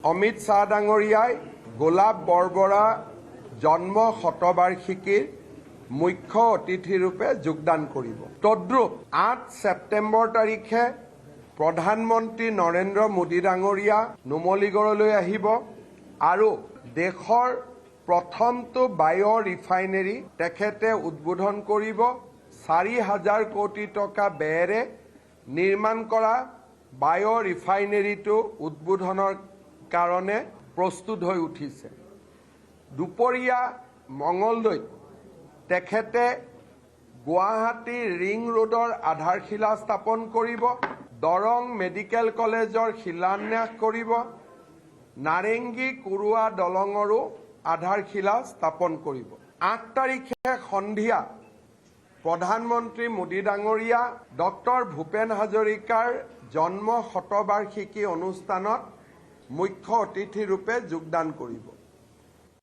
অমিত শ্বাহ ডাঙৰীয়াই গোলাপ বৰবৰা জন্ম শতবাৰ্ষিকীৰ মুখ্য অতিথি ৰূপে যোগদান কৰিব। তদ্ৰুপ 8 ছেপ্টেম্বৰ তাৰিখে প্ৰধানমন্ত্ৰী নৰেন্দ্ৰ মোদী ডাঙৰীয়া নুমলীগড়লৈ আহিব আৰু দেশৰ প্ৰথমটো বায়' ৰিফাইনেৰী তেখেতে উদ্বোধন কৰিব। 4,000 কোটি টকা ব্যয়েৰে নিৰ্মাণ কৰা বায়' ৰিফাইনেৰীটো উদ্বোধনৰ কাৰণে প্ৰস্তুত হৈ উঠিছে। দুপৰীয়া মঙলদৈত তেখেতে গুৱাহাটী ৰিং ৰোডৰ আধাৰশিলা স্থাপন কৰিব, দৰং মেডিকেল কলেজৰ শিলান্যাস কৰিব, নাৰেংগী কুৰুৱা দলঙৰো আধাৰশিলা স্থাপন কৰিব। 8 তাৰিখে সন্ধিয়া প্ৰধানমন্ত্ৰী মোদী ডাঙৰীয়া ডক্টৰ ভূপেন হাজৰিকাৰ জন্ম শতবাৰ্ষিকী অনুষ্ঠানত মুখ্য অতিথি ৰূপে যোগদান কৰিব।